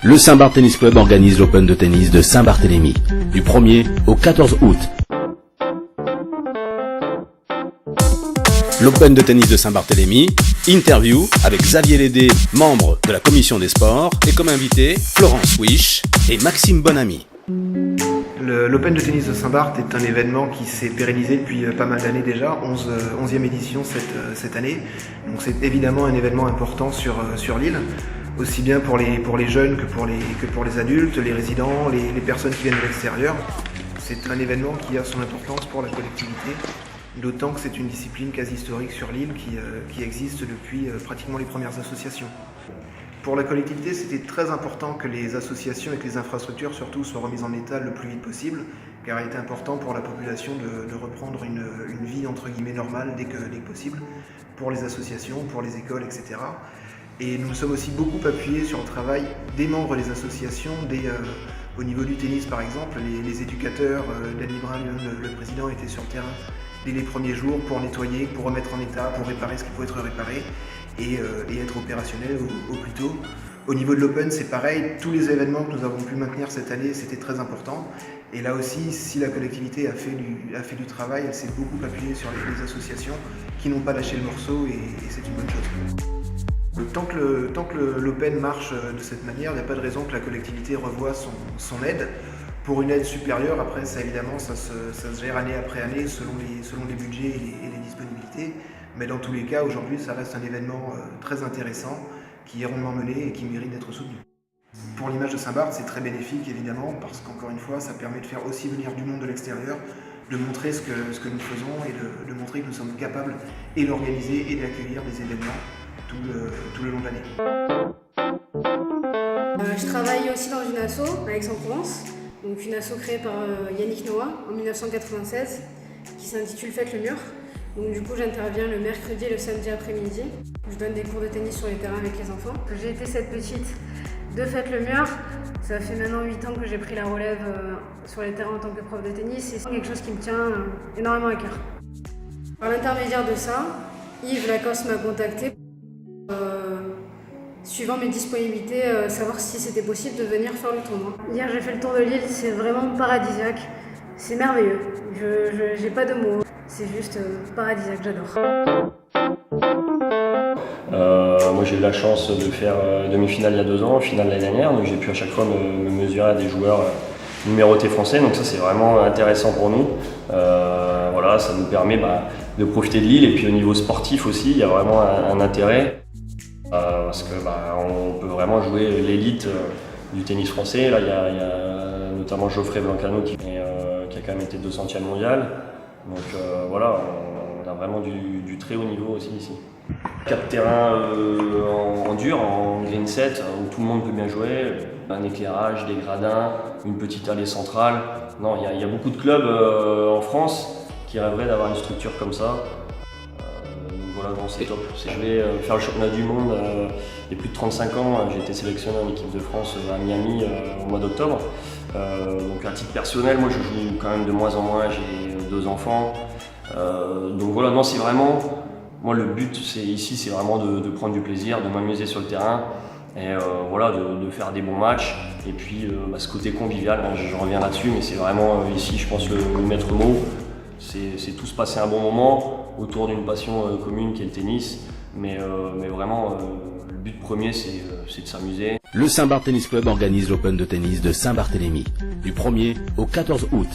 Le Saint-Barth Tennis Club organise l'Open de tennis de Saint-Barthélemy, du 1er au 14 août. L'Open de tennis de Saint-Barthélemy, interview avec Xavier Lédé, membre de la commission des sports, et comme invité, Florence Wish et Maxime Bonamy. L'Open de tennis de Saint-Barth est un événement qui s'est pérennisé depuis pas mal d'années déjà, 11e édition cette année. Donc c'est évidemment un événement important sur l'île, aussi bien pour les jeunes que pour les adultes, les résidents, les personnes qui viennent de l'extérieur. C'est un événement qui a son importance pour la collectivité, d'autant que c'est une discipline quasi historique sur l'île qui existe depuis pratiquement les premières associations. Pour la collectivité, c'était très important que les associations et que les infrastructures surtout soient remises en état le plus vite possible, car il était important pour la population de reprendre une vie entre guillemets normale dès que possible, pour les associations, pour les écoles, etc. Et nous nous sommes aussi beaucoup appuyés sur le travail des membres des associations, au niveau du tennis par exemple, les éducateurs, Danny Brun, le président, était sur le terrain dès les premiers jours pour nettoyer, pour remettre en état, pour réparer ce qui pouvait être réparé et être opérationnel au plus tôt. Au niveau de l'Open, c'est pareil, tous les événements que nous avons pu maintenir cette année, c'était très important. Et là aussi, si la collectivité a fait du travail, elle s'est beaucoup appuyée sur les associations qui n'ont pas lâché le morceau et c'est une bonne chose. Tant que l'Open marche de cette manière, il n'y a pas de raison que la collectivité revoie son aide. Pour une aide supérieure, après, ça évidemment, ça se gère année après année selon les budgets et les disponibilités. Mais dans tous les cas, aujourd'hui, ça reste un événement très intéressant, qui est rondement mené et qui mérite d'être soutenu. Pour l'image de Saint-Barth, c'est très bénéfique, évidemment, parce qu'encore une fois, ça permet de faire aussi venir du monde de l'extérieur, de montrer ce que nous faisons et de montrer que nous sommes capables et d'organiser et d'accueillir des événements tout le long de l'année. Je travaille aussi dans une asso à Aix-en-Provence, donc une asso créée par Yannick Noah en 1996 qui s'intitule Faites le mur. Donc du coup j'interviens le mercredi et le samedi après-midi. Je donne des cours de tennis sur les terrains avec les enfants. J'ai été cette petite de Faites le mur. Ça fait maintenant 8 ans que j'ai pris la relève sur les terrains en tant que prof de tennis et c'est quelque chose qui me tient énormément à cœur. Par l'intermédiaire de ça, Yves Lacoste m'a contacté suivant mes disponibilités, savoir si c'était possible de venir faire le tournoi. Hier j'ai fait le tour de l'île, c'est vraiment paradisiaque, c'est merveilleux, j'ai pas de mots, c'est juste paradisiaque, j'adore. Moi j'ai eu la chance de faire demi-finale il y a 2 ans, finale l'année dernière, donc j'ai pu à chaque fois me mesurer à des joueurs numérotés français, donc ça c'est vraiment intéressant pour nous. Voilà, ça nous permet de profiter de l'île et puis au niveau sportif aussi, il y a vraiment un intérêt. Parce que on peut vraiment jouer l'élite du tennis français. Là, il y a notamment Geoffrey Blancano qui a quand même été 200e mondial. Donc voilà, on a vraiment du très haut niveau aussi ici. 4 terrains en dur, en green set, où tout le monde peut bien jouer. Un éclairage, des gradins, une petite allée centrale. Non, il y a beaucoup de clubs en France qui rêveraient d'avoir une structure comme ça. Voilà, bon, c'est top. Je vais faire le championnat du monde il y a plus de 35 ans. J'ai été sélectionné en équipe de France à Miami au mois d'octobre. Donc à titre personnel, moi je joue quand même de moins en moins, j'ai 2 enfants. Donc voilà, non, c'est vraiment, moi le but ici c'est vraiment de prendre du plaisir, de m'amuser sur le terrain et voilà, de faire des bons matchs. Et puis ce côté convivial, je reviens là-dessus, mais c'est vraiment ici je pense le maître mot. C'est tous passer un bon moment autour d'une passion commune qui est le tennis, mais vraiment le but premier c'est de s'amuser. Le Saint-Barth Tennis Club organise l'Open de tennis de Saint-Barthélemy, du 1er au 14 août.